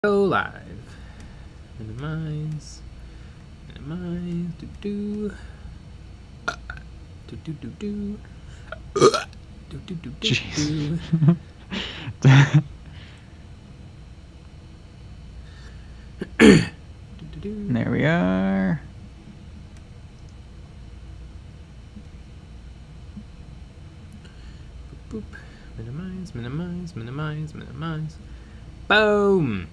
Go live. Minimize. Do. Jeez. There we are. Boop. Minimize. Boom.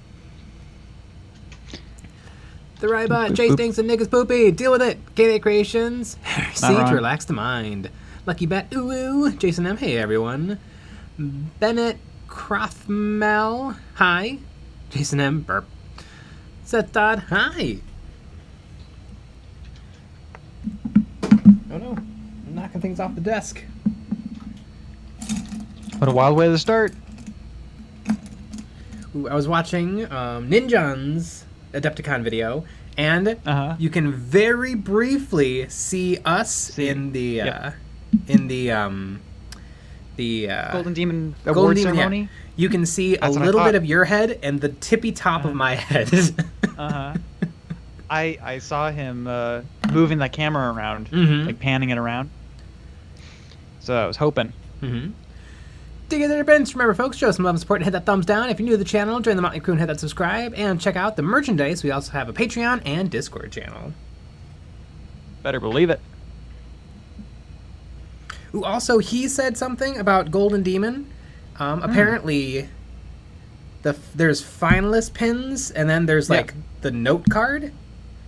The robot, Jay stinks and niggas poopy. Deal with it. K8 Creations. Siege, relax the mind. Lucky Bet, ooh. Jason M, hey everyone. Bennett Crothmel, hi. Jason M, burp. Seth Dodd, hi. Oh no, I'm knocking things off the desk. What a wild way to start. Ooh, I was watching Ninjon's Adepticon video, and you can very briefly see us in the Golden Demon award ceremony. Yeah. You can see a little bit of your head and the tippy top of my head. I saw him moving the camera around, like panning it around. So I was hoping. Dig in their bench. Remember, folks, show some love and support and hit that thumbs down. If you're new to the channel, join the Motley Crew and hit that subscribe. And check out the merchandise. We also have a Patreon and Discord channel. Better believe it. Ooh, also, he said something about Golden Demon. Apparently, there's finalist pins, and then there's like the note card.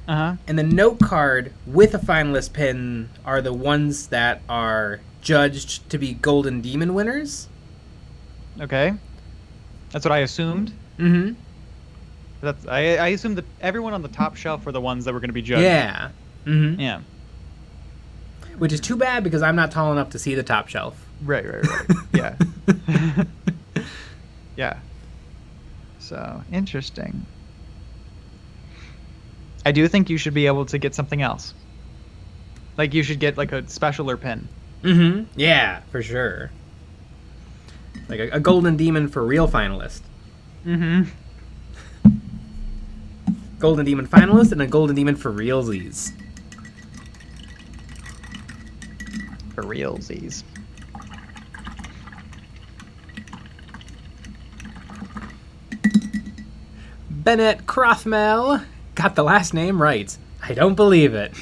And the note card with a finalist pin are the ones that are judged to be Golden Demon winners. Okay, that's what I assumed. That's I assumed that everyone on the top shelf were the ones that were going to be judged. Yeah. Yeah. Which is too bad because I'm not tall enough to see the top shelf. Right. Yeah. Yeah. So interesting. I do think you should be able to get something else. Like you should get like a specialer pin. Yeah, for sure. Like a Golden Demon for real finalist. Golden Demon finalist and a Golden Demon for realsies. For realsies. Bennett Crothmel got the last name right. I don't believe it.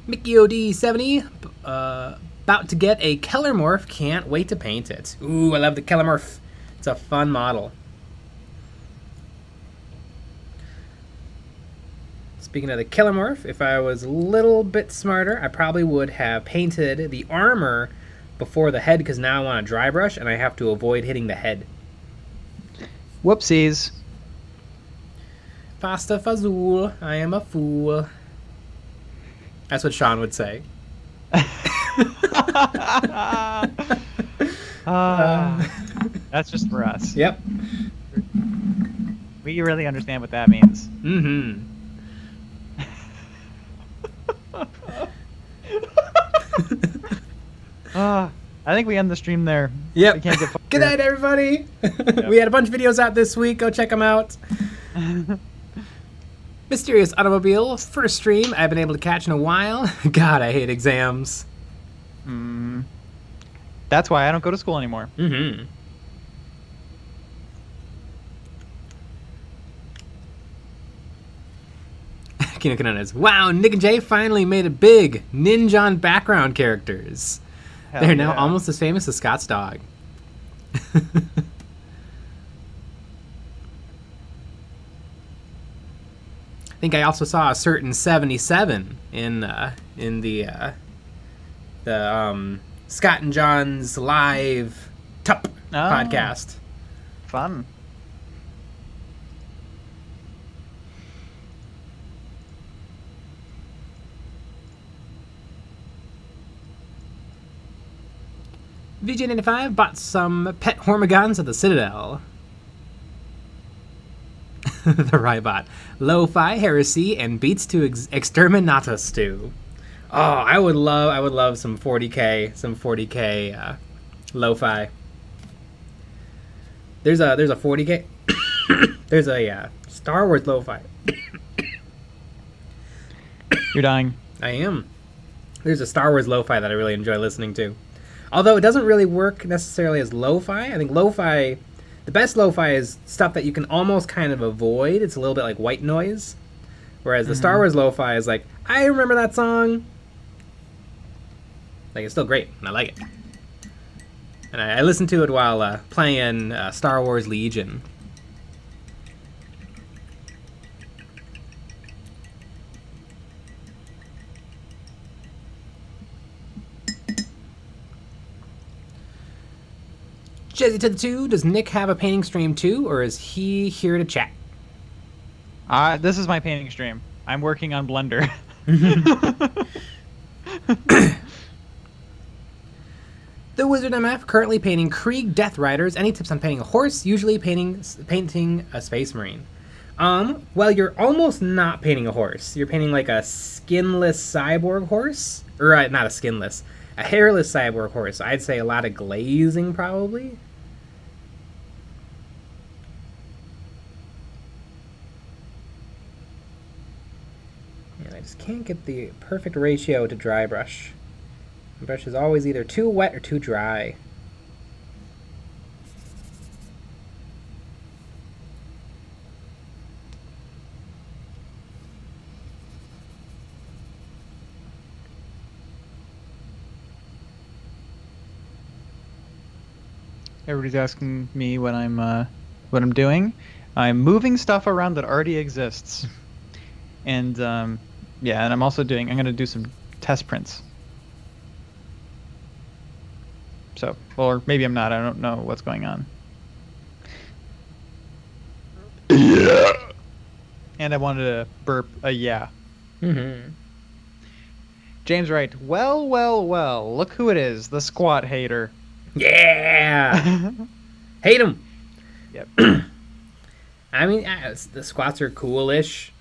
Mickey OD70, about to get a KELLERMORPH, can't wait to paint it. Ooh, I love the KELLERMORPH. It's a fun model. Speaking of the KELLERMORPH, if I was a little bit smarter, I probably would have painted the armor before the head, because now I want a dry brush, and I have to avoid hitting the head. Whoopsies. Fasta Fazul, I am a fool. That's what Sean would say. That's just for us. Yep. We really understand what that means. I think we end the stream there. Yep. We can't get Good night, everybody. We had a bunch of videos out this week. Go check them out. Mysterious Automobile, first stream I've been able to catch in a while. God, I hate exams. That's why I don't go to school anymore. Kino Kanonas. Wow, Nick and Jay finally made it big. Ninjon background characters. They're now almost as famous as Scott's dog. I think I also saw a certain 77 in the Scott and John's live TUP podcast. Fun. VJ95 bought some pet Hormigons at the Citadel. The Rybot. Lo-fi, heresy, and beats to exterminata stew. Oh, I would love some 40k lo-fi. There's a 40k. There's a Star Wars lo-fi. You're dying. I am. There's a Star Wars lo-fi that I really enjoy listening to. Although it doesn't really work necessarily as lo-fi. I think lo-fi, the best lo-fi is stuff that you can almost kind of avoid. It's a little bit like white noise. Whereas the Star Wars lo-fi is like, I remember that song. Like, it's still great, and I like it. And I listen to it while playing Star Wars Legion. Jezzy to the 2, does Nick have a painting stream too, or is he here to chat? This is my painting stream. I'm working on Blender. The Wizard MF currently painting Krieg Death Riders. Any tips on painting a horse? Usually painting a Space Marine. Well, you're almost not painting a horse. You're painting like a skinless cyborg horse, or not a skinless, a hairless cyborg horse. I'd say a lot of glazing probably. And I just can't get the perfect ratio to dry brush. The brush is always either too wet or too dry. Everybody's asking me what I'm doing. I'm moving stuff around that already exists, and yeah, and I'm gonna do some test prints. So, or maybe I'm not. I don't know what's going on. Yeah. And I wanted to burp a yeah. Mm-hmm. James Wright. Well, well, well. Look who it is. The squat hater. Yeah. Hate him. Yep. I mean, the squats are coolish,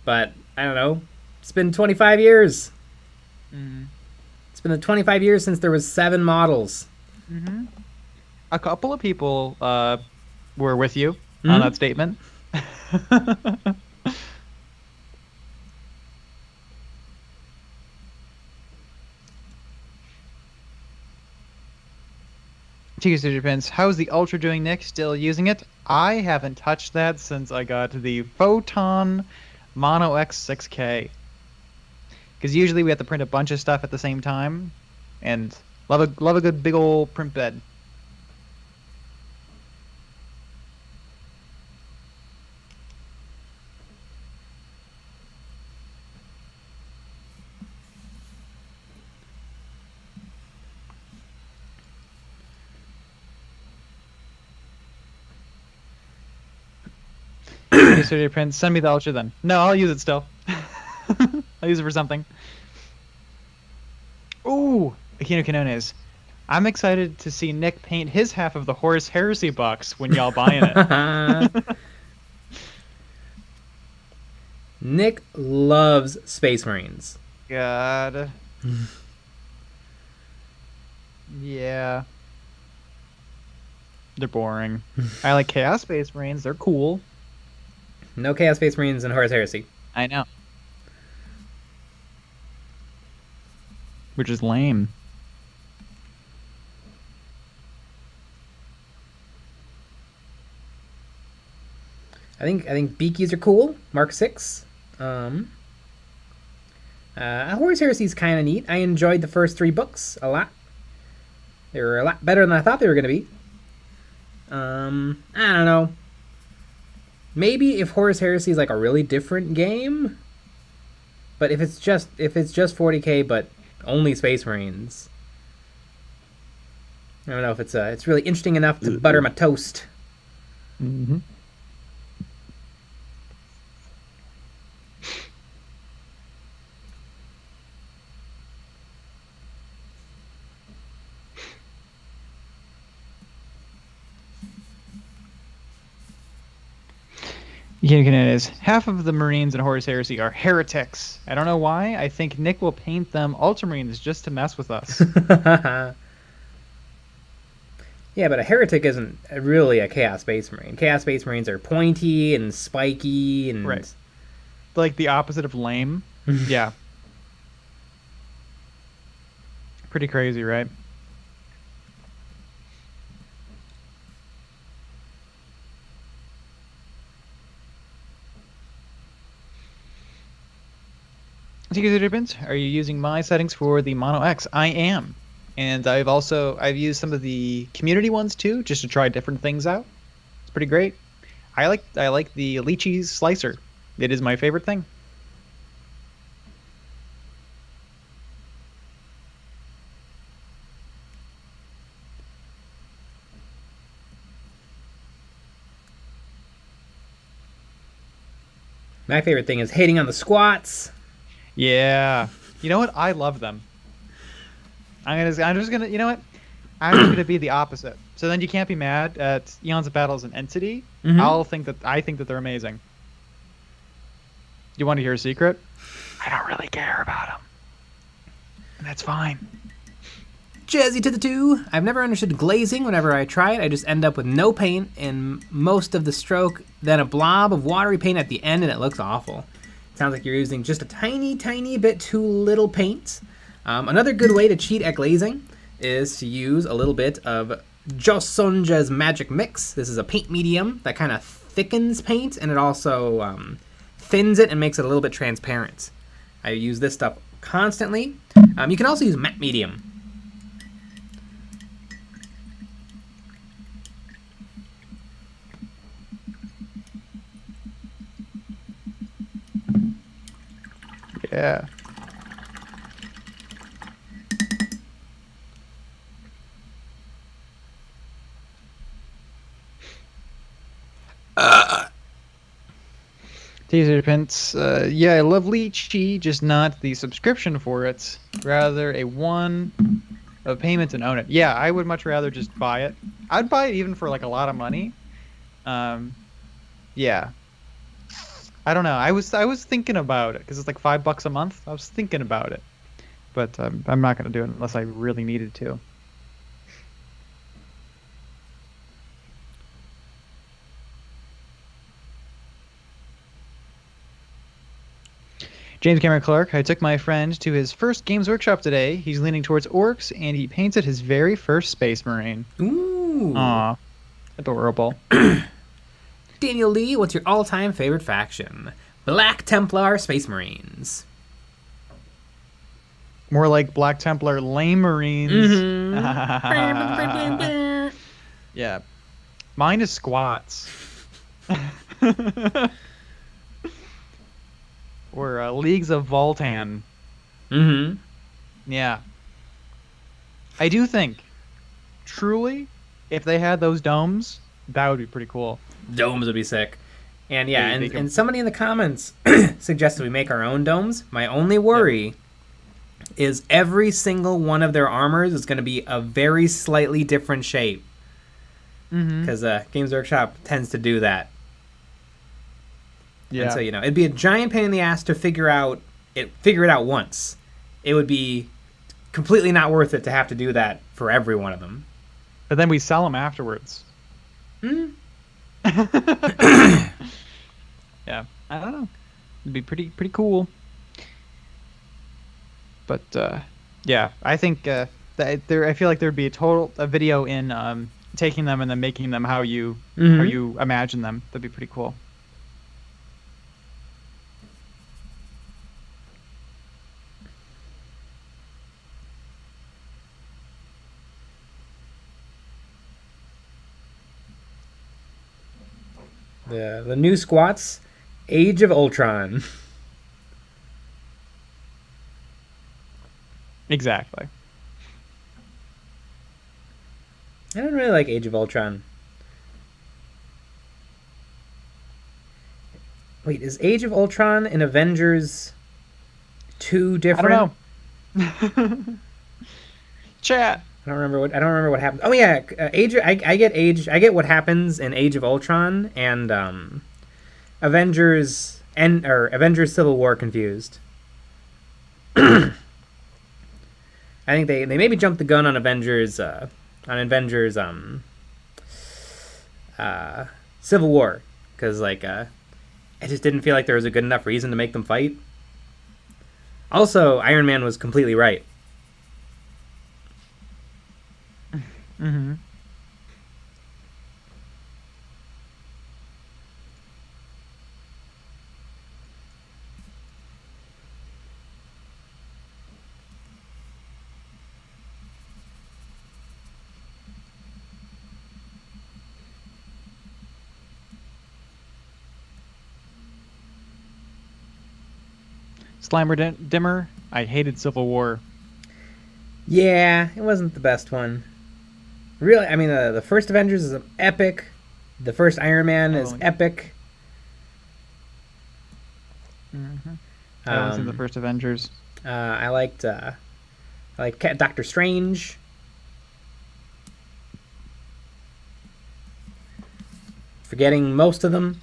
but I don't know. It's been 25 years. Mm. It's been 25 years since there was 7 models. Mm-hmm. A couple of people were with you on that statement. TK Depends. How's the Ultra doing, Nick? Still using it? I haven't touched that since I got the Photon Mono X6K. Because usually we have to print a bunch of stuff at the same time, and love a good big old print bed. Studio Prince, send me the Ultra then. No, I'll use it still. I'll use it for something. Ooh, Aquino Canones. I'm excited to see Nick paint his half of the Horus Heresy box when y'all buying it. Nick loves Space Marines. God. Yeah. They're boring. I like Chaos Space Marines. They're cool. No Chaos Space Marines and Horus Heresy. I know. Which is lame. I think Beakies are cool. Mark 6. Horus Heresy is kind of neat. I enjoyed the first 3 books a lot. They were a lot better than I thought they were going to be. I don't know. Maybe if Horus Heresy is like a really different game, but if it's just 40k but only Space Marines, I don't know if it's really interesting enough to butter my toast. Mm-hmm. Is half of the Marines in Horus Heresy are heretics. I don't know why. I think Nick will paint them Ultramarines just to mess with us. Yeah, but a heretic isn't really a Chaos Space Marine. Chaos Space Marines are pointy and spiky and... Right. Like the opposite of lame. Yeah. Pretty crazy, right? Are you using my settings for the Mono X? I am. And I've used some of the community ones too, just to try different things out. It's pretty great. I like the lychee slicer. It is my favorite thing. My favorite thing is hating on the squats. Yeah. You know what? I love them. I'm just gonna you know what? I'm just gonna be the opposite. So then you can't be mad at Eons of Battle as an entity. Mm-hmm. I think that they're amazing. You want to hear a secret? I don't really care about them. And that's fine. Jazzy to the 2. I've never understood glazing. Whenever I try it, I just end up with no paint in most of the stroke, then a blob of watery paint at the end, and it looks awful. Sounds like you're using just a tiny, tiny bit too little paint. Another good way to cheat at glazing is to use a little bit of Josonja's Magic Mix. This is a paint medium that kind of thickens paint, and it also thins it and makes it a little bit transparent. I use this stuff constantly. You can also use matte medium. Yeah. Teaser Pence, yeah, I love lychee, just not the subscription for it. Rather a one of payments and own it. Yeah, I would much rather just buy it. I'd buy it even for like a lot of money. Yeah. I don't know. I was thinking about it because it's like $5 a month. I was thinking about it, but I'm not gonna do it unless I really needed to. James Cameron Clark, I took my friend to his first Games Workshop today. He's leaning towards orcs, and he painted his very first Space Marine. Ooh. Aw. Adorable. Daniel Lee, what's your all-time favorite faction? Black Templar Space Marines. More like Black Templar Lame Marines. Mm-hmm. Yeah. Mine is squats. Or Leagues of Voltan. Mm-hmm. Yeah. I do think, truly, if they had those domes, that would be pretty cool. Domes would be sick. And yeah, and somebody in the comments suggested we make our own domes. My only worry is every single one of their armors is going to be a very slightly different shape. Because Games Workshop tends to do that. Yeah. And so, it'd be a giant pain in the ass to figure it out once. It would be completely not worth it to have to do that for every one of them. But then we sell them afterwards. Yeah, I don't know. It'd be pretty cool. But yeah, I think that I feel like there'd be a video in taking them and then making them how you imagine them. That'd be pretty cool. The new squats, Age of Ultron. Exactly. I don't really like Age of Ultron. Wait, is Age of Ultron and Avengers 2 different? I don't know. Chat. I don't remember what happened. Oh yeah, I get what happens in Age of Ultron and Avengers Civil War confused. I think they maybe jumped the gun on Avengers Avengers Civil War, because like I just didn't feel like there was a good enough reason to make them fight. Also, Iron Man was completely right. Mm-hmm. Slimer Dimmer, I hated Civil War. Yeah, it wasn't the best one. Really, I mean, the first Avengers is epic. The first Iron Man is epic. Mm-hmm. I haven't seen the first Avengers. I liked Doctor Strange. Forgetting most of them.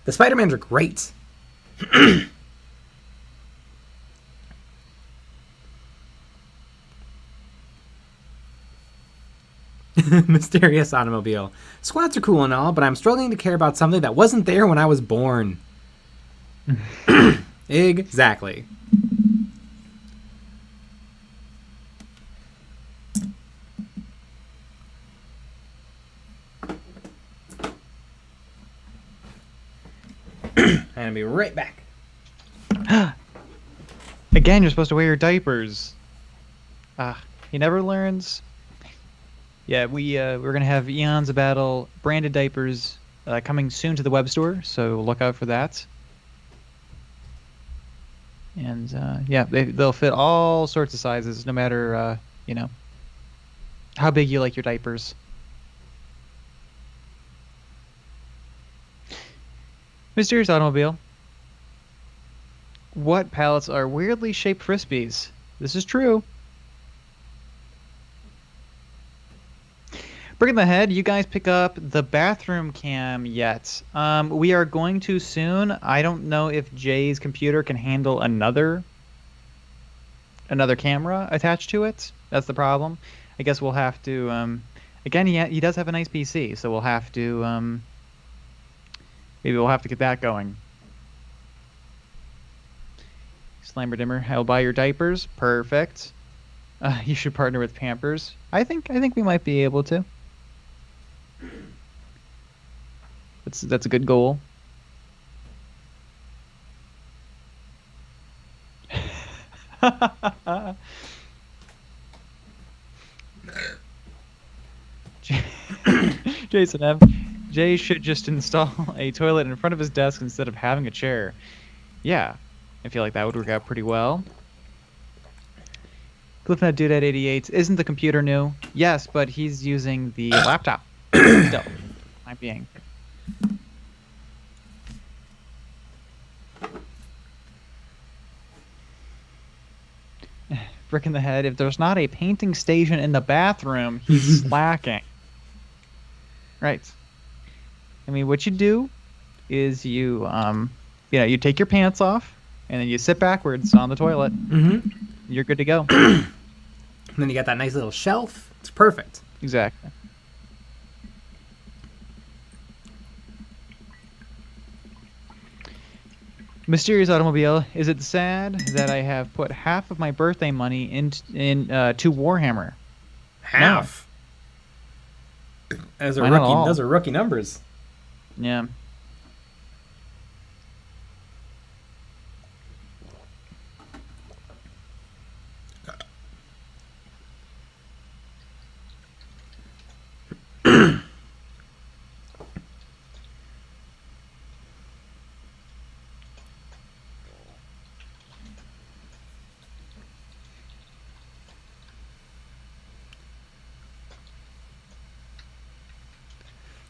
The Spider-Mans are great. Mysterious automobile. Squats are cool and all, but I'm struggling to care about something that wasn't there when I was born. Exactly. And I'll be right back. Again, you're supposed to wear your diapers. He never learns. Yeah, we're gonna have EonsOfBattle branded diapers coming soon to the web store, so look out for that. And yeah, they'll fit all sorts of sizes, no matter you know, how big you like your diapers. Mysterious automobile. What pallets are weirdly shaped frisbees? This is true. Bring the head. You guys pick up the bathroom cam yet? We are going to soon. I don't know if Jay's computer can handle another camera attached to it. That's the problem. I guess we'll have to. Again, he does have a nice PC, so we'll have to. Maybe we'll have to get that going. Slimer Dimmer, I'll buy your diapers. Perfect. You should partner with Pampers. I think we might be able to. That's a good goal. Jason M. Jay should just install a toilet in front of his desk instead of having a chair. Yeah, I feel like that would work out pretty well. CliffNut Dude at 88. Isn't the computer new? Yes, but he's using the laptop. Still, I'm being. Brick in the head. If there's not a painting station in the bathroom, he's slacking. Right. I mean, what you do is you take your pants off and then you sit backwards on the toilet. Mm-hmm. You're good to go. And then you got that nice little shelf. It's perfect. Exactly. Mysterious automobile. Is it sad that I have put half of my birthday money to Warhammer? Half. No. Those are rookie numbers. Yeah.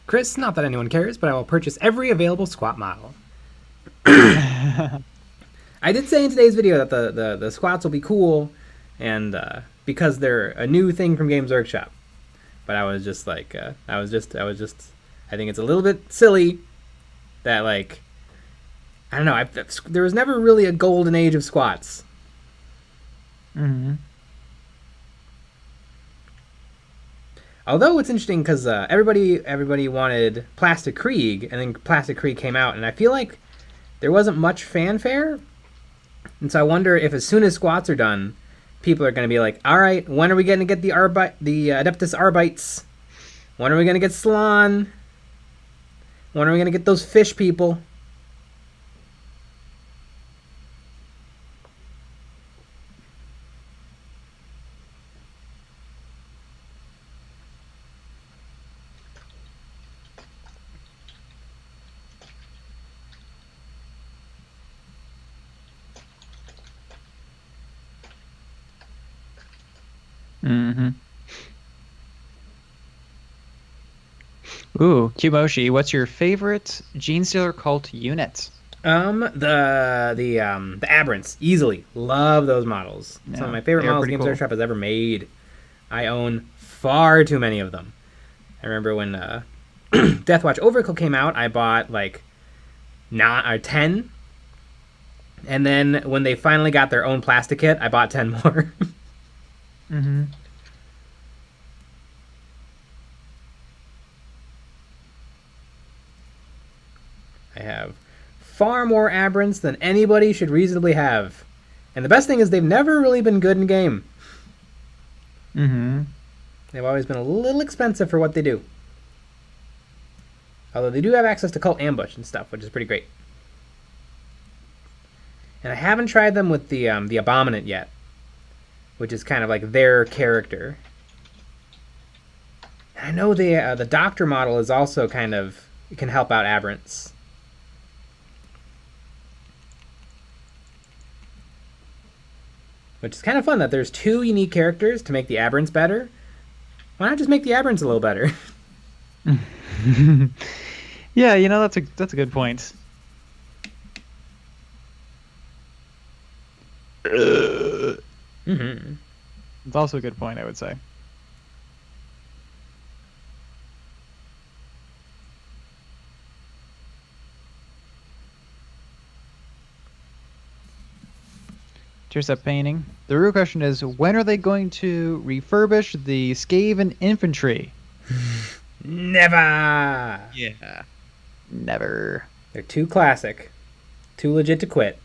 Chris, not that anyone cares, but I will purchase every available squat model. I did say in today's video that the squats will be cool, and because they're a new thing from Games Workshop. But I was just like, I think it's a little bit silly that, like, I don't know, there was never really a golden age of squats. Mm-hmm. Although it's interesting because everybody wanted Plastic Krieg, and then Plastic Krieg came out, and I feel like there wasn't much fanfare. And so I wonder if as soon as squats are done, people are going to be like, all right, when are we going to get the Adeptus Arbites? When are we going to get Salon? When are we going to get those fish people? Mm-hmm. Ooh, Kumoshi, what's your favorite Genestealer cult unit? The Aberrants, easily love those models. Yeah, Some of my favorite models Games Workshop has ever made. I own far too many of them. I remember when Deathwatch Overkill came out, I bought like 10, and then when they finally got their own plastic kit, I bought 10 more. Mm-hmm. I have far more Aberrants than anybody should reasonably have. And the best thing is they've never really been good in game. Mm-hmm. They've always been a little expensive for what they do. Although they do have access to Cult Ambush and stuff, which is pretty great. And I haven't tried them with the Abominant yet, which is kind of like their character. And I know the Doctor model is also kind of, it can help out Aberrants. Which is kind of fun that there's two unique characters to make the Aberrants better. Why not just make the Aberrants a little better? Yeah, you know, that's a good point. Mm-hmm. It's also a good point, I would say. Here's that painting. The real question is, when are they going to refurbish the Skaven infantry? Never! Yeah. Never. They're too classic. Too legit to quit.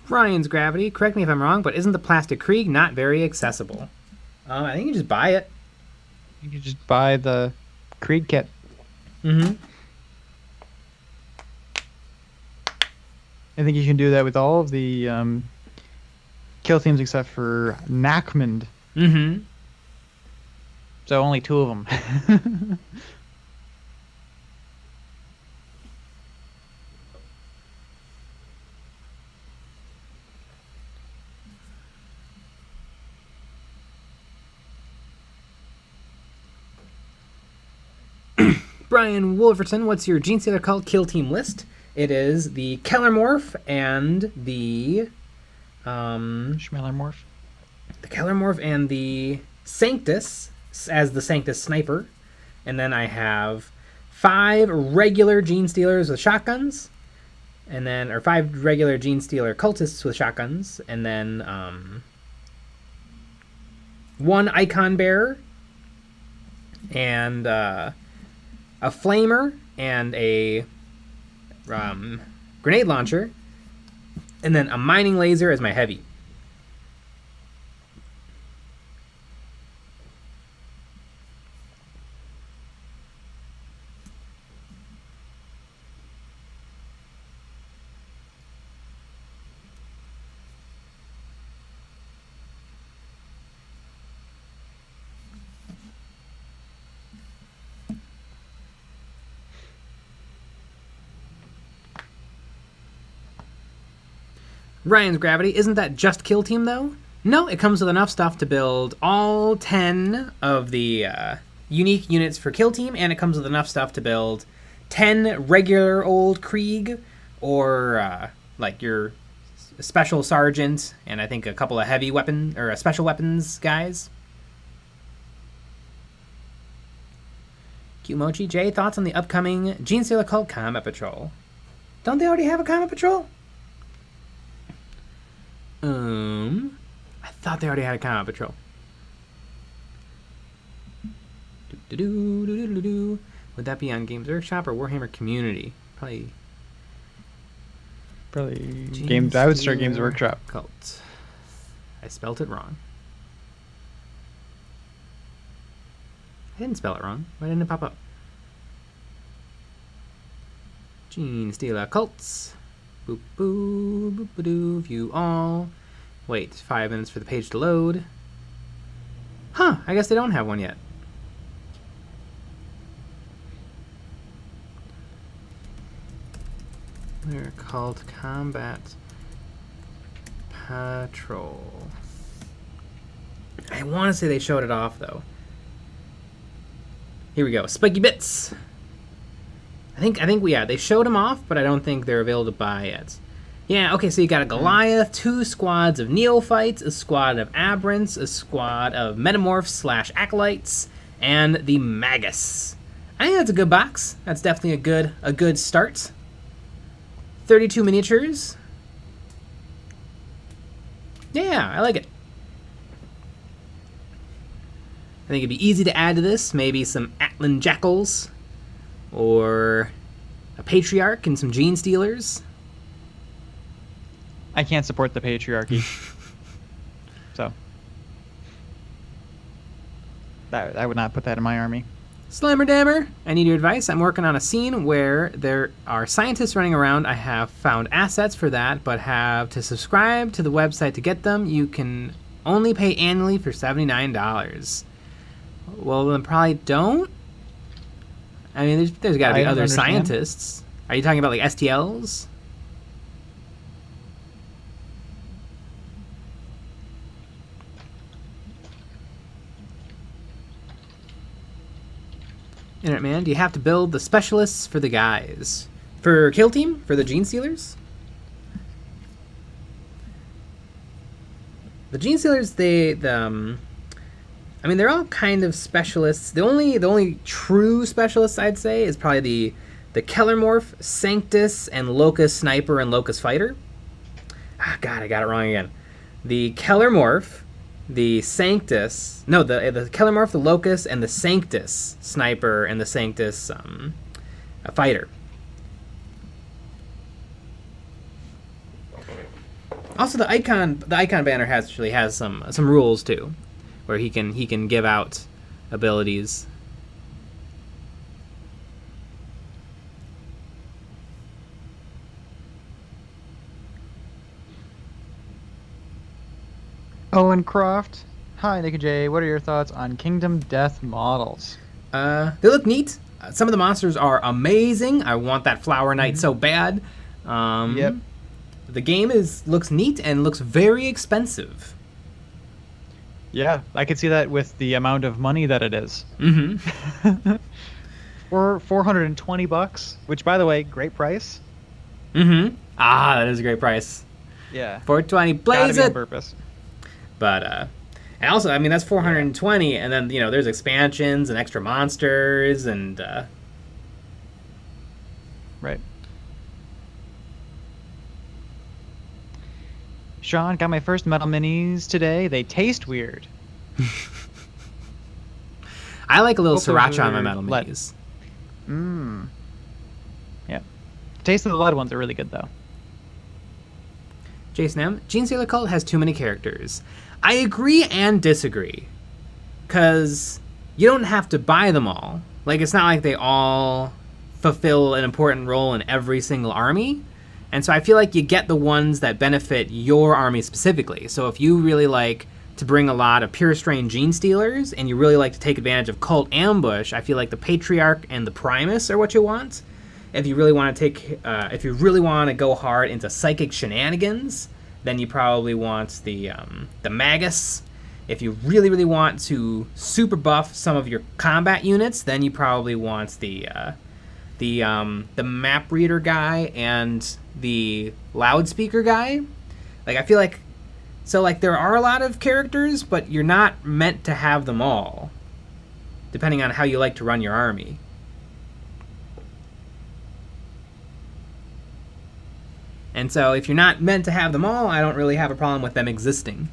Ryan's Gravity, correct me if I'm wrong, but isn't the Plastic Krieg not very accessible? I think you just buy it. You can just buy the Krieg kit. Mm-hmm. I think you can do that with all of the kill teams except for Nachmund. Mm-hmm. So only 2 of them. Brian Wolverton, what's your Genestealer Cult kill team list? It is the KELLERMORPH and the Schmellermorph. The KELLERMORPH and the Sanctus as the Sanctus Sniper. And then I have 5 regular Genestealers with shotguns. And then, or 5 regular Genestealer cultists with shotguns. And then 1 Icon Bearer. And a Flamer and a grenade launcher. And then a Mining Laser as my heavy. Ryan's Gravity, isn't that just kill team though? No, it comes with enough stuff to build all 10 of the unique units for kill team, and it comes with enough stuff to build 10 regular old Krieg, or like your special sergeant, and I think a couple of heavy weapon or special weapons guys. Qmochi J, thoughts on the upcoming GENESTEALER Cult Combat Patrol? Don't they already have a Combat Patrol? I thought they already had a Combat Patrol. Would that be on Games Workshop or Warhammer Community? Probably Games. I would start Games Workshop. Cult. I spelt it wrong. I didn't spell it wrong. Why didn't it pop up? GENESTEALER Cults. Boop boop boop ba doo. View all. Wait 5 minutes for the page to load. Huh, I guess they don't have one yet. They're called Combat Patrol. I want to say they showed it off, though. Here we go. Spiky Bits. I think they showed them off, but I don't think they're available to buy yet. Yeah, okay, so you got a Goliath, 2 squads of Neophytes, a squad of Aberrants, a squad of Metamorphs / Acolytes, and the Magus. I think that's a good box. That's definitely a good start. 32 miniatures. Yeah, I like it. I think it'd be easy to add to this. Maybe some Atlan Jackals, or a Patriarch and some GENESTEALERs. I can't support the patriarchy. So I would not put that in my army. Slammer Dammer, I need your advice. I'm working on a scene where there are scientists running around. I have found assets for that, but have to subscribe to the website to get them. You can only pay annually for $79. Well, then probably don't. I mean, there's got to be other scientists. Are you talking about like STLs? Internet Man, do you have to build the specialists for the guys? For Kill Team? For the GENESTEALERs? The GENESTEALERs, I mean, they're all kind of specialists. The only true specialists, I'd say, is probably the KELLERMORPH, Sanctus, and Locust Sniper and Locust Fighter. Ah, God, I got it wrong again. The KELLERMORPH, the Sanctus, no, the KELLERMORPH, the Locust, and the Sanctus Sniper and the Sanctus Fighter. Also, the icon banner actually has some rules too, where he can give out abilities. Owen Croft. Hi, Nick and Jay. What are your thoughts on Kingdom Death models? They look neat. Some of the monsters are amazing. I want that Flower Knight so bad. Yep. The game looks neat and looks very expensive. Yeah, I could see that with the amount of money that it is. Mm-hmm. Or $420, which, by the way, great price. Mm-hmm. Ah, that is a great price. Yeah. $420, blaze it. On purpose. But and also, I mean, that's $420, and then there's expansions and extra monsters and. Right. Sean, got my first metal minis today. They taste weird. I like a little sriracha on my metal minis. Mmm. Yeah. The taste of the lead ones are really good, though. Jason M. GENESTEALER Cult has too many characters. I agree and disagree. Because you don't have to buy them all. Like, it's not like they all fulfill an important role in every single army. And so I feel like you get the ones that benefit your army specifically. So if you really like to bring a lot of pure strain GENESTEALERs and you really like to take advantage of Cult Ambush, I feel like the Patriarch and the Primus are what you want. If you really want to go hard into psychic shenanigans, then you probably want the Magus. If you really, really want to super buff some of your combat units, then you probably want the the map reader guy and the loudspeaker guy. Like, I feel like, so like there are a lot of characters, but you're not meant to have them all, depending on how you like to run your army. And so if you're not meant to have them all, I don't really have a problem with them existing.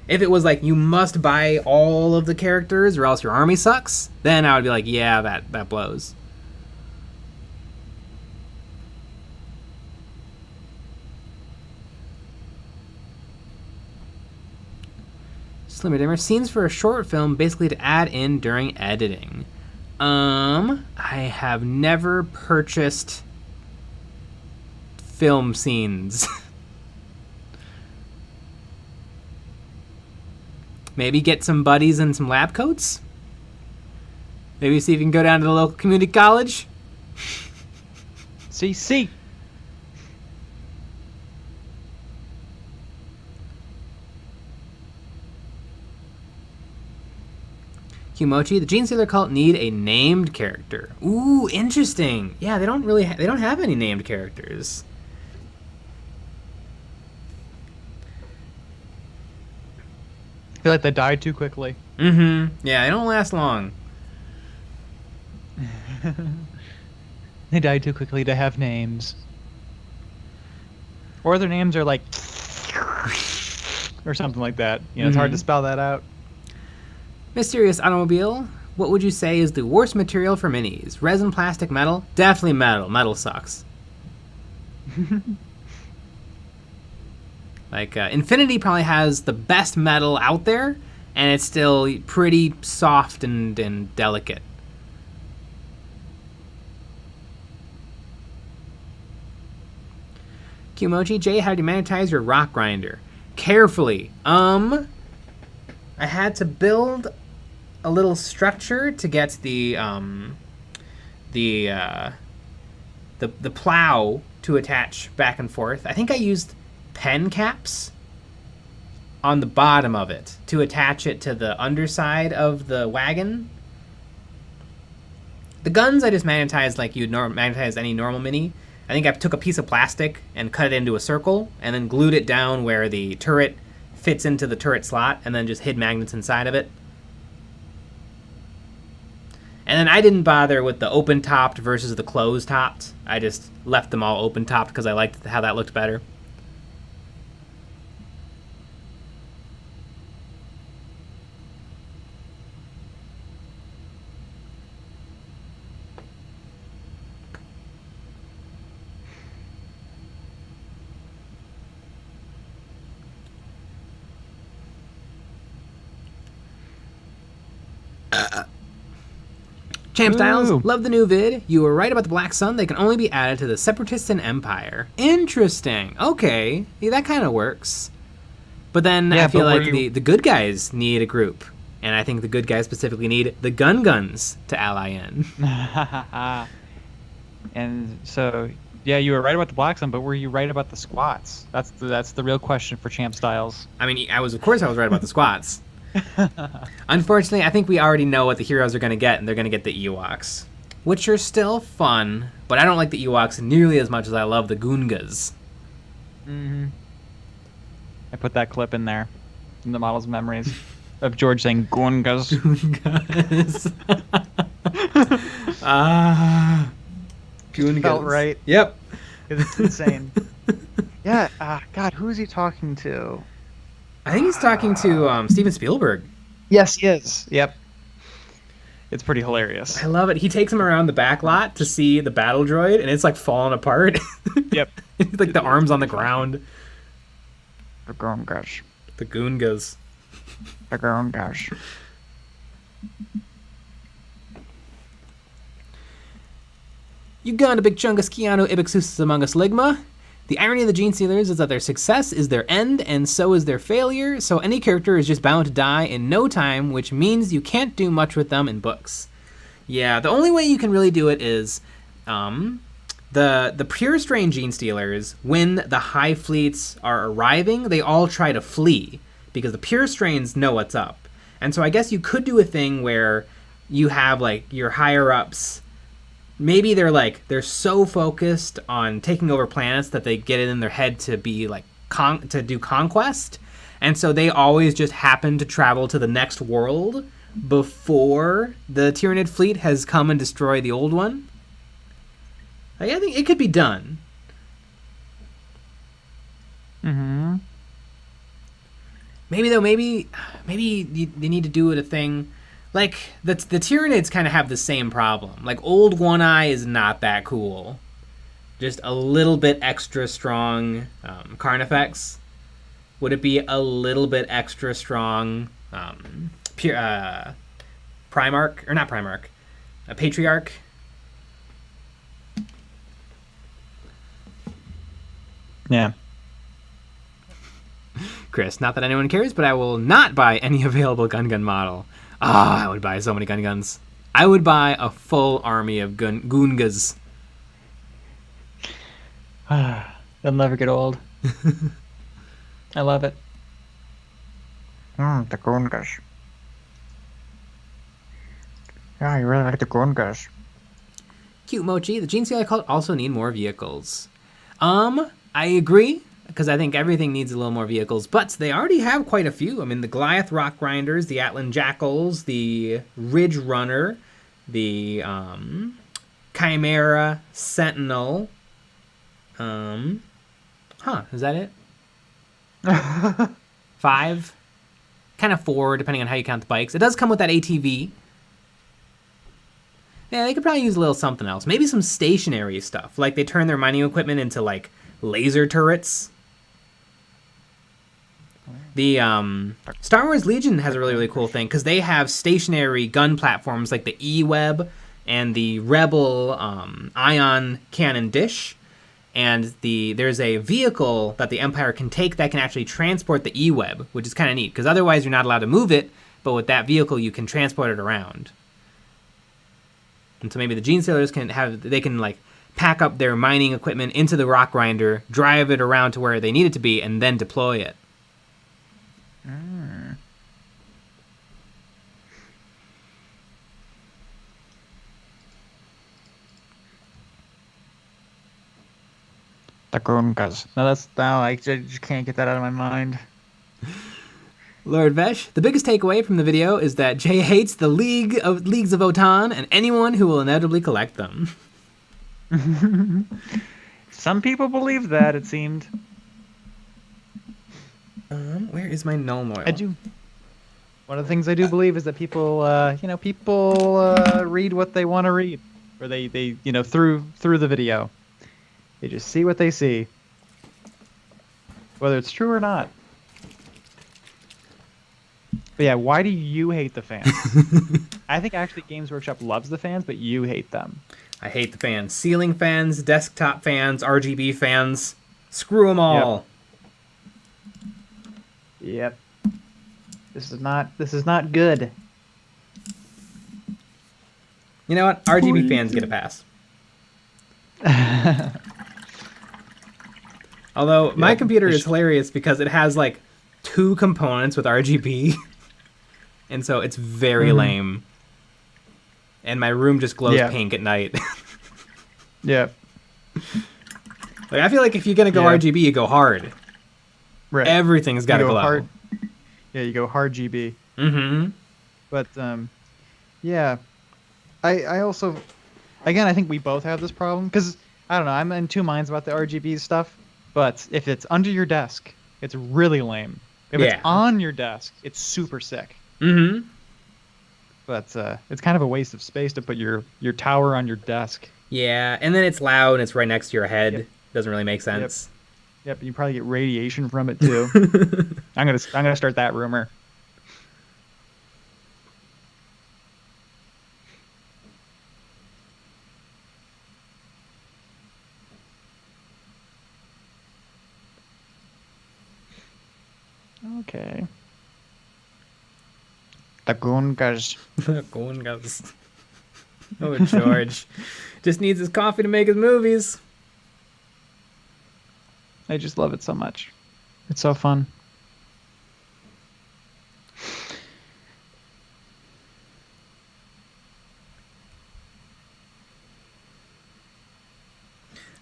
If it was like you must buy all of the characters or else your army sucks, then I would be like, yeah, that blows. Slimmer Dimmer, scenes for a short film basically to add in during editing. I have never purchased film scenes. Maybe get some buddies and some lab coats? Maybe see if you can go down to the local community college? CC. Kimochi, the Genestealer cult need a named character. Ooh, interesting. Yeah, they don't really they don't have any named characters. I feel like they died too quickly. Mm-hmm. Yeah, they don't last long. They died too quickly to have names. Or their names are like or something like that. You know, it's hard to spell that out. Mysterious Automobile, what would you say is the worst material for minis? Resin, plastic, metal? Definitely metal. Metal sucks. Like, Infinity probably has the best metal out there, and it's still pretty soft and delicate. Kimochi, Jay, how do you monetize your rock grinder? Carefully. I had to build a little structure to get the plow to attach back and forth. I think I used pen caps on the bottom of it to attach it to the underside of the wagon. The guns I just magnetized like you'd magnetize any normal mini. I think I took a piece of plastic and cut it into a circle and then glued it down where the turret fits into the turret slot and then just hid magnets inside of it. And then I didn't bother with the open-topped versus the closed-topped. I just left them all open-topped because I liked how that looked better. Champ Styles, love the new vid. You were right about the Black Sun. They can only be added to the Separatist Empire. Interesting. Okay. Yeah, that kind of works. But then I feel like the good guys need a group. And I think the good guys specifically need the guns to ally in. And so, yeah, you were right about the Black Sun, but were you right about the squats? That's the real question for Champ Styles. I mean, of course I was right about the squats. Unfortunately, I think we already know what the heroes are going to get, and they're going to get the Ewoks, which are still fun, but I don't like the Ewoks nearly as much as I love the Goongas. Mm-hmm. I put that clip in there, in the model's memories, of George saying Goongas. Goongas. Goongas. Felt right. Yep. It's insane. Yeah, God, who is he talking to? I think he's talking to Steven Spielberg. Yes, he is. Yep. It's pretty hilarious. I love it. He takes him around the back lot to see the battle droid, and it's like falling apart. Yep. Like the arms on the ground. The Goongas. The Goongas. The Goongas. You got a big chungus Keanu Ibixusis among us Ligma. The irony of the Genestealers is that their success is their end, and so is their failure, so any character is just bound to die in no time, which means you can't do much with them in books. Yeah, the only way you can really do it is the pure strain Genestealers, when the high fleets are arriving, they all try to flee, because the pure strains know what's up. And so I guess you could do a thing where you have like your higher-ups maybe they're so focused on taking over planets that they get it in their head to be like to do conquest, and so they always just happen to travel to the next world before the Tyranid fleet has come and destroyed the old one. Like, I think it could be done. Mm-hmm. Maybe they need to do it a thing. Like, the Tyranids kind of have the same problem. Like, old One Eye is not that cool. Just a little bit extra strong Carnifex. Would it be a little bit extra strong Primarch? Or not Primarch. A Patriarch? Yeah. Chris, not that anyone cares, but I will not buy any available Gun model. I would buy so many guns. I would buy a full army of Goongas. They'll never get old. I love it. The Goongas. Yeah, you really like the Goongas. Cute Mochi, the GENESTEALER cult also need more vehicles. I agree, because I think everything needs a little more vehicles, but they already have quite a few. I mean, the Goliath Rock Grinders, the Atlan Jackals, the Ridge Runner, the Chimera Sentinel. Is that it? 5? Kind of 4, depending on how you count the bikes. It does come with that ATV. Yeah, they could probably use a little something else. Maybe some stationary stuff. Like they turn their mining equipment into, like, laser turrets. The Star Wars Legion has a really, really cool thing, because they have stationary gun platforms like the E-Web and the Rebel ion cannon dish. And there's a vehicle that the Empire can take that can actually transport the E-Web, which is kind of neat, because otherwise you're not allowed to move it, but with that vehicle you can transport it around. And so maybe the GENESTEALERs can like pack up their mining equipment into the rock grinder, drive it around to where they need it to be, and then deploy it. The Goongas. I just can't get that out of my mind. Lord Vesh, the biggest takeaway from the video is that Jay hates the Leagues of Votann and anyone who will inevitably collect them. Some people believe that, it seemed. Where is my null oil? One of the things I do believe is that people, read what they want to read, or they through the video. They just see what they see, whether it's true or not. But yeah, why do you hate the fans? I think actually Games Workshop loves the fans, but you hate them. I hate the fans. Ceiling fans, desktop fans, RGB fans. Screw them all. Yep. This is not good. You know what? RGB fans get a pass. Although my computer is hilarious because it has like 2 components with RGB. And so it's very lame. And my room just glows pink at night. Yep. Like, I feel like if you're going to go RGB, you go hard. Right. Everything's got to glow. Hard. Yeah, you go hard GB. Mm-hmm. But, yeah. I also... Again, I think we both have this problem. Because, I don't know, I'm in 2 minds about the RGB stuff. But if it's under your desk, it's really lame. If it's on your desk, it's super sick. Mm-hmm. But it's kind of a waste of space to put your tower on your desk. Yeah, and then it's loud and it's right next to your head. Yep. Doesn't really make sense. Yep, and you probably get radiation from it too. I'm gonna start that rumor. Okay. The Goongas. The Goongas. Oh, George. Just needs his coffee to make his movies. I just love it so much. It's so fun.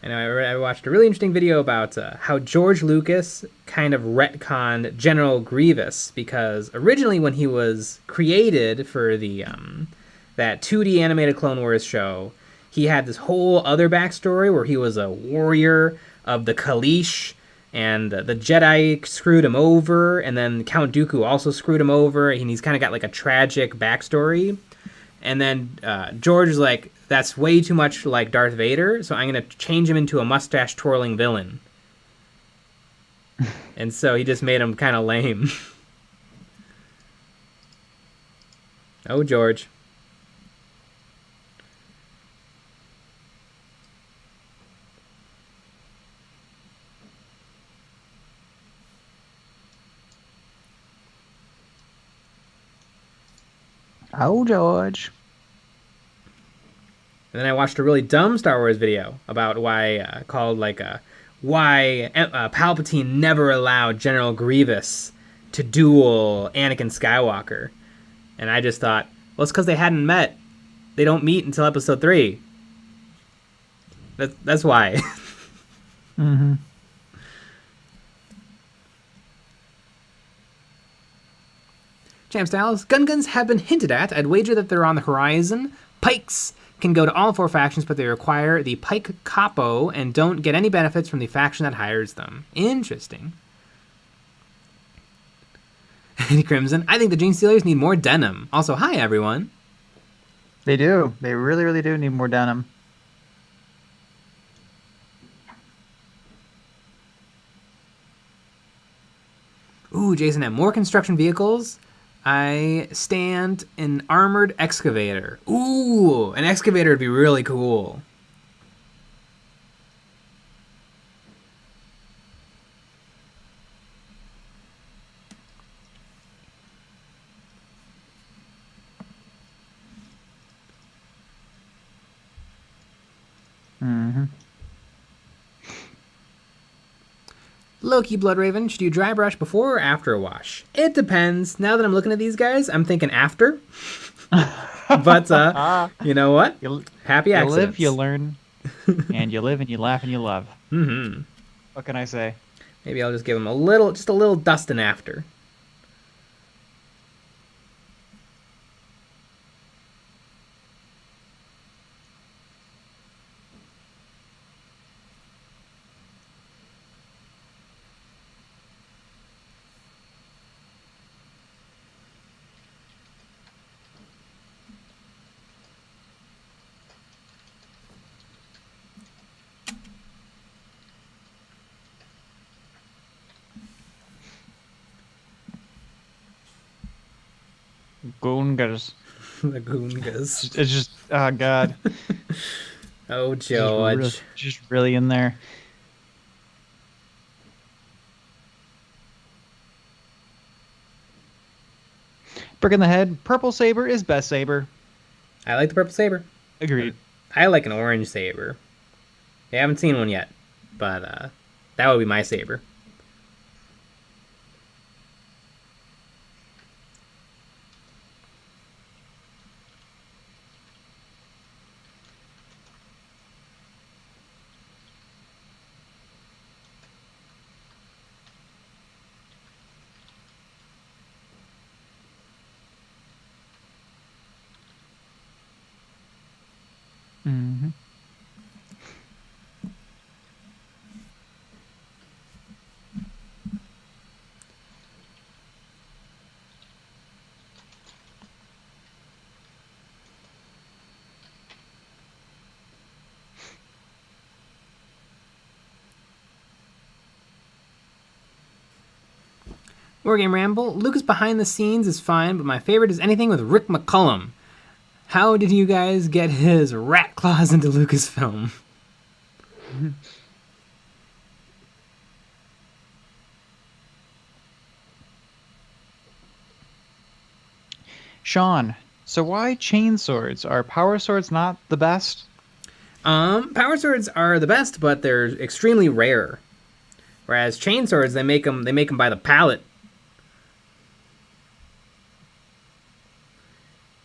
And I watched a really interesting video about how George Lucas kind of retconned General Grievous, because originally when he was created for the that 2D animated Clone Wars show, he had this whole other backstory where he was a warrior of the Kaleesh, and the Jedi screwed him over, and then Count Dooku also screwed him over, and he's kind of got like a tragic backstory. And then George is like, that's way too much like Darth Vader, so I'm going to change him into a mustache-twirling villain. And so he just made him kind of lame. Oh, George. Oh, George. And then I watched a really dumb Star Wars video about why Palpatine never allowed General Grievous to duel Anakin Skywalker. And I just thought, well, it's because they hadn't met. They don't meet until Episode 3. That's why. Mm-hmm. Champ Styles, guns have been hinted at. I'd wager that they're on the horizon. Pikes can go to all 4 factions, but they require the Pike Capo and don't get any benefits from the faction that hires them. Interesting. Crimson, I think the Genestealers need more denim. Also, hi, everyone. They do. They really, really do need more denim. Ooh, Jason, at more construction vehicles, I stand an armored excavator. Ooh, an excavator would be really cool. Mm-hmm. Loki Bloodraven, should you dry brush before or after a wash? It depends. Now that I'm looking at these guys, I'm thinking after. But you know what? Happy accidents. You live, you learn, and you live and you laugh and you love. Mm-hmm. What can I say? Maybe I'll just give them just a little dusting after. Goongers. The Goongas. It's just, oh god. Oh, George. Just really in there. Brick in the head. Purple saber is best saber. I like the purple saber. Agreed. I like an orange saber. I haven't seen one yet, but that would be my saber. Mm-hmm. Wargame Ramble. Lucas behind the scenes is fine, but my favorite is anything with Rick McCullum. How did you guys get his rat claws into Lucasfilm? Sean, so why chain swords? Are power swords not the best? Power swords are the best, but they're extremely rare. Whereas chain swords, they make them by the pallet.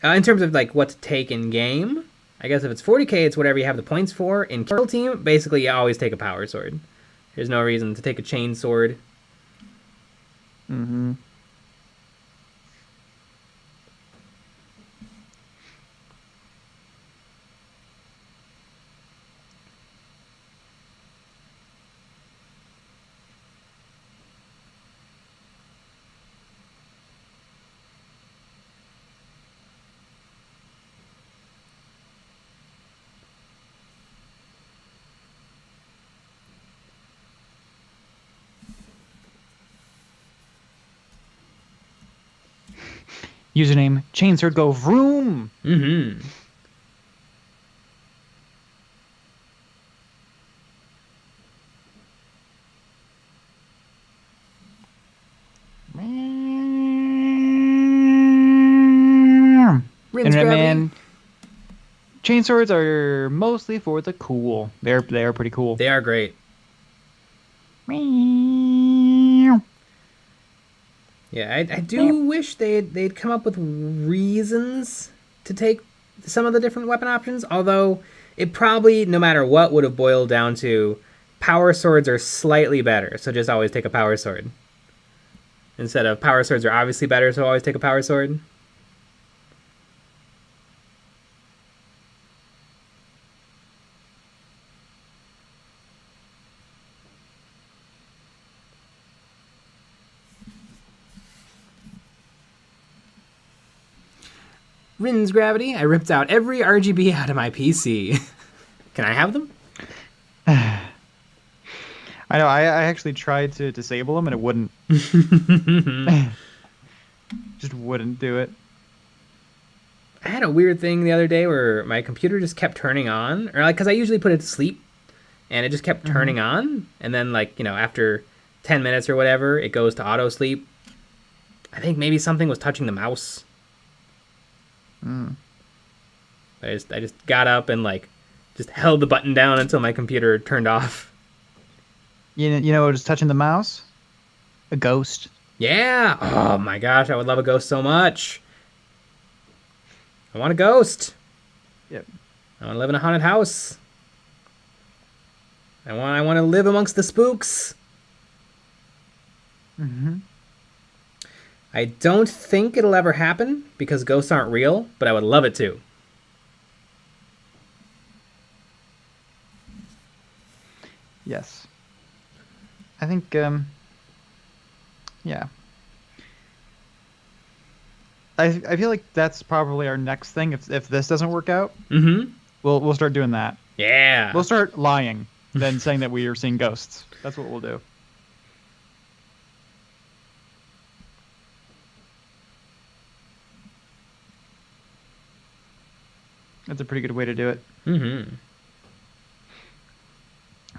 In terms of like what to take in game, I guess if it's 40k, it's whatever you have the points for. In Kill Team, basically you always take a power sword. There's no reason to take a chain sword. Mm-hmm. Username Chainsword go vroom. Mm-hmm. Internet man. Chainswords are mostly for the cool. They are pretty cool. They are great. Yeah, I do wish they'd come up with reasons to take some of the different weapon options, although it probably, no matter what, would have boiled down to power swords are slightly better, so just always take a power sword. Instead of power swords are obviously better, so always take a power sword. Rin's Gravity, I ripped out every RGB out of my PC. Can I have them? I know, I actually tried to disable them and it wouldn't. Just wouldn't do it. I had a weird thing the other day where my computer just kept turning on, or like, because I usually put it to sleep, and it just kept turning on, and then like, after 10 minutes or whatever, it goes to auto sleep. I think maybe something was touching the mouse. I just got up and like just held the button down until my computer turned off. You know what was touching the mouse? A ghost. Yeah. Oh my gosh, I would love a ghost so much. I want a ghost. Yep. I want to live in a haunted house. I want to live amongst the spooks. Mm-hmm. I don't think it'll ever happen because ghosts aren't real, but I would love it to. Yes. I think, yeah. I feel like that's probably our next thing. If this doesn't work out, we'll start doing that. Yeah. We'll start lying, then saying that we are seeing ghosts. That's what we'll do. That's a pretty good way to do it.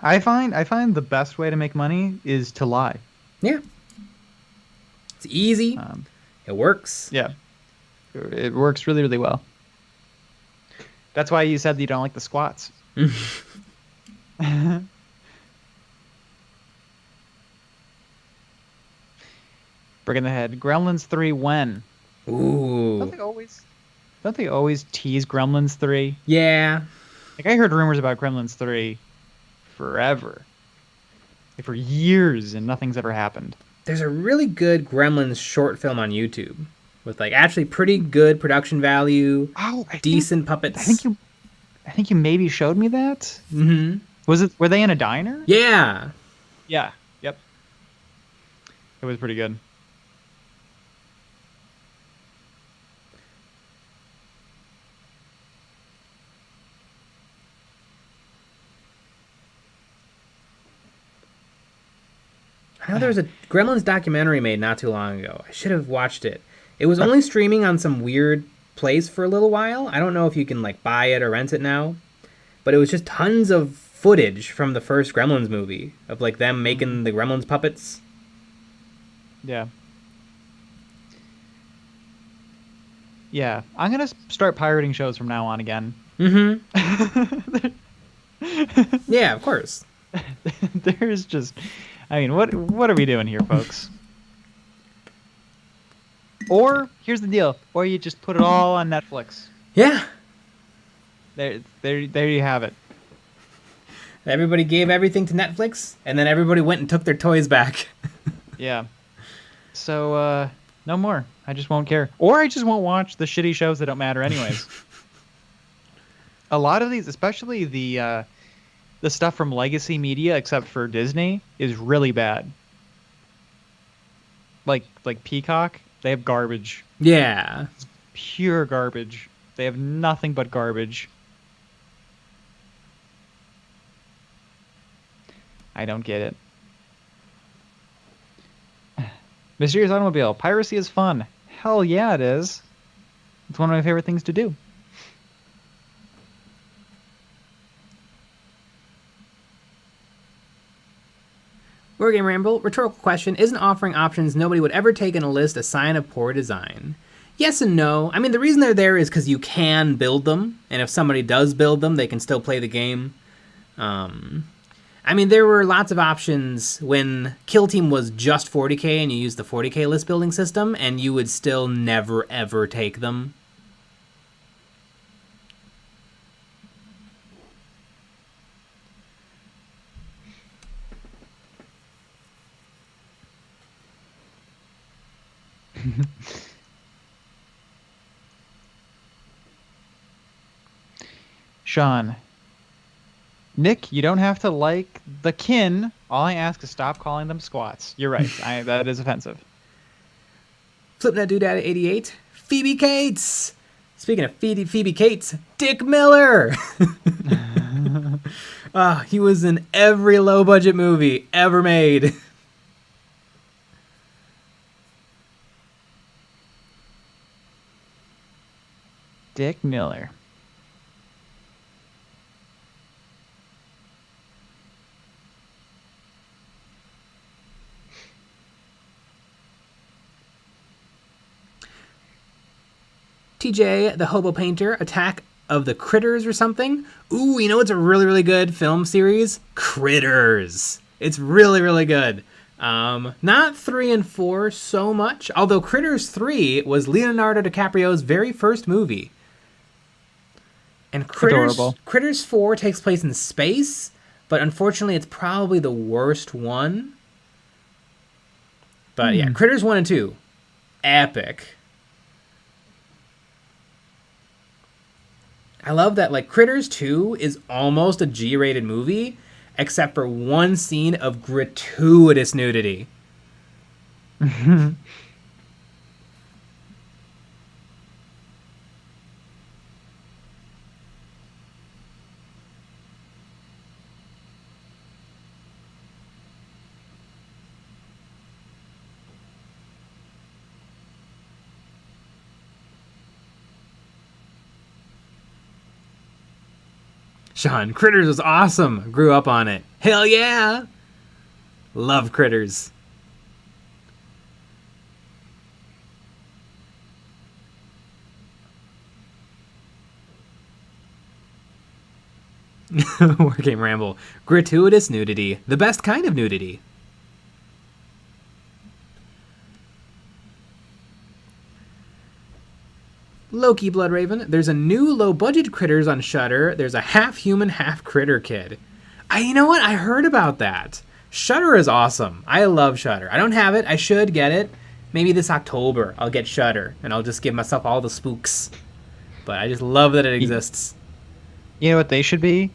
I find the best way to make money is to lie. Yeah. It's easy. It works. Yeah. It works really, really well. That's why you said that you don't like the squats. Brick in the head. Gremlins 3 when? Ooh. Don't they always tease Gremlins 3? Yeah. Like, I heard rumors about Gremlins 3 forever. Like, for years, and nothing's ever happened. There's a really good Gremlins short film on YouTube with like actually pretty good production value. Oh, decent puppets. I think you maybe showed me that. Were they in a diner? Yeah. Yeah. Yep. It was pretty good. I know there was a Gremlins documentary made not too long ago. I should have watched it. It was only streaming on some weird place for a little while. I don't know if you can like buy it or rent it now. But it was just tons of footage from the first Gremlins movie of like them making the Gremlins puppets. Yeah. Yeah. I'm going to start pirating shows from now on again. Yeah, of course. There's just... I mean, what are we doing here, folks? Or, here's the deal. Or you just put it all on Netflix. Yeah. There you have it. Everybody gave everything to Netflix, and then everybody went and took their toys back. Yeah. So, no more. I just won't care. Or I just won't watch the shitty shows that don't matter anyways. A lot of these, especially the stuff from Legacy Media, except for Disney, is really bad. Like Peacock, they have garbage. Yeah. It's pure garbage. They have nothing but garbage. I don't get it. Mysterious Automobile. Piracy is fun. Hell yeah, it is. It's one of my favorite things to do. Wargame Ramble, rhetorical question. Isn't offering options nobody would ever take in a list a sign of poor design? Yes and no. I mean, the reason they're there is because you can build them, and if somebody does build them, they can still play the game. I mean, there were lots of options when Kill Team was just 40k and you used the 40k list building system, and you would still never, ever take them. Sean. Nick, you don't have to like the kin. All I ask is stop calling them squats. You're right. That is offensive. Flipnet Doodad 88. Phoebe Cates. Speaking of Phoebe Cates, Dick Miller. He was in every low-budget movie ever made. Dick Miller. TJ, the Hobo Painter, Attack of the Critters or something. Ooh, you know what's a really, really good film series? Critters. It's really, really good. Not 3 and 4 so much, although Critters 3 was Leonardo DiCaprio's very first movie. And Critters 4 takes place in space, but unfortunately it's probably the worst one. But yeah, Critters 1 and 2, epic. I love that, like, Critters 2 is almost a G-rated movie, except for one scene of gratuitous nudity. Sean, Critters was awesome. Grew up on it. Hell yeah! Love Critters. Wargame Ramble. Gratuitous nudity. The best kind of nudity. Loki Bloodraven. There's a new low-budget Critters on Shudder. There's a half-human, half-critter kid. You know what? I heard about that. Shudder is awesome. I love Shudder. I don't have it. I should get it. Maybe this October I'll get Shudder, and I'll just give myself all the spooks. But I just love that it exists. You know what they should be?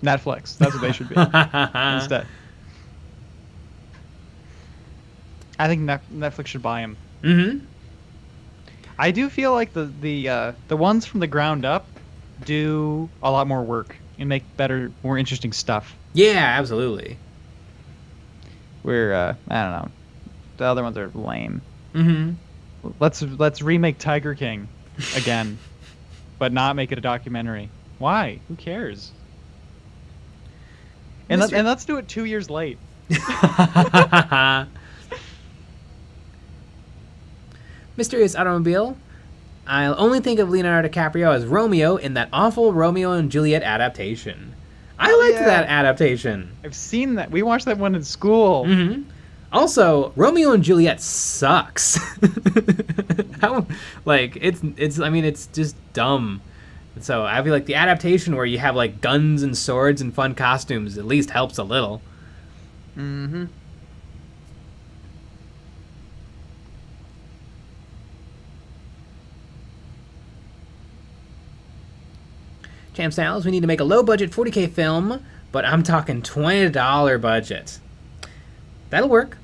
Netflix. That's what they should be instead. I think Netflix should buy them. Mm-hmm. I do feel like the ones from the ground up do a lot more work and make better, more interesting stuff. Yeah, absolutely. Where I don't know, the other ones are lame. Mm-hmm. Let's remake Tiger King again, but not make it a documentary. Why? Who cares? And let's do it 2 years late. Mysterious Automobile. I'll only think of Leonardo DiCaprio as Romeo in that awful Romeo and Juliet adaptation. I liked that adaptation. I've seen that. We watched that one in school. Mm-hmm. Also, Romeo and Juliet sucks. It's just dumb. So I feel like the adaptation where you have like guns and swords and fun costumes at least helps a little. Mm-hmm. Champ Styles, we need to make a low-budget 40k film, but I'm talking $20 budget. That'll work.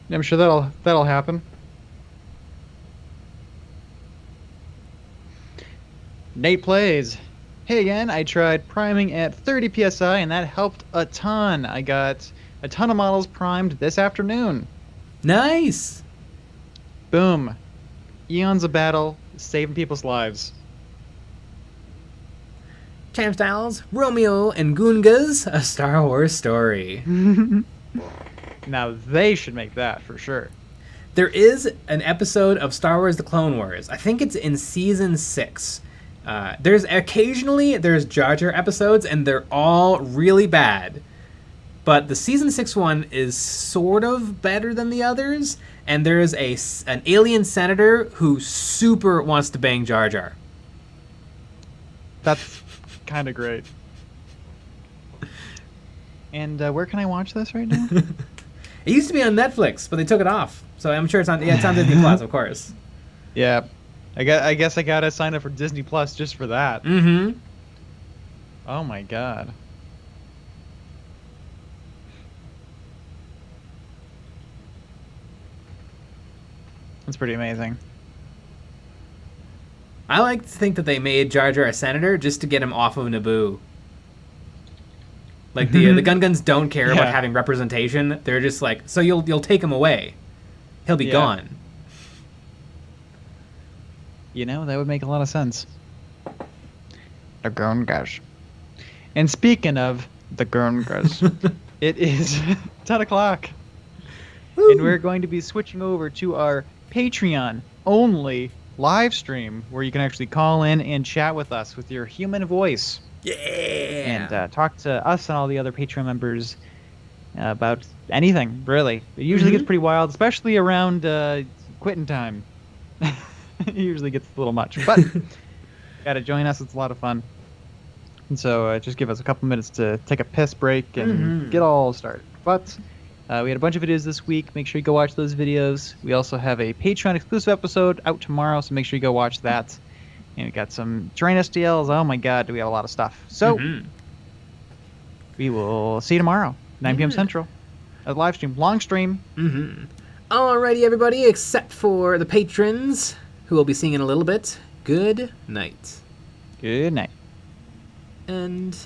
I'm sure that'll happen. Nate plays. Hey again, I tried priming at 30 psi and that helped a ton. I got a ton of models primed this afternoon. Nice. Boom. Eons of Battle, saving people's lives. Champ Styles, Romeo and Gunga's A Star Wars Story. Now they should make that for sure. There is an episode of Star Wars The Clone Wars. I think it's in season 6. There's Jar Jar episodes, and they're all really bad. But the season 6 one is sort of better than the others, and there's an alien senator who super wants to bang Jar Jar. That's kind of great. And where can I watch this right now? It used to be on Netflix, but they took it off. So I'm sure it's on Disney Plus, of course. Yeah. I guess I gotta sign up for Disney Plus just for that. Mm-hmm. Oh my god. That's pretty amazing. I like to think that they made Jar Jar a senator just to get him off of Naboo. Like the Gungans don't care about having representation. They're just like, so you'll take him away. He'll be gone. You know, that would make a lot of sense. The Gungas. And speaking of the Gungas, it is 10 o'clock. Woo. And we're going to be switching over to our Patreon-only live stream where you can actually call in and chat with us with your human voice. Yeah. And talk to us and all the other Patreon members about anything, really. It usually gets pretty wild, especially around quitting time. It usually gets a little much. But gotta join us. It's a lot of fun. And so just give us a couple minutes to take a piss break and get all started. But we had a bunch of videos this week. Make sure you go watch those videos. We also have a Patreon exclusive episode out tomorrow, so make sure you go watch that. And we got some terrain STLs. Oh my god, do we have a lot of stuff. So we will see you tomorrow, 9 p.m. Central. A live stream, long stream. Alrighty, everybody, except for the patrons, who will be seeing in a little bit. Good night. Good night. And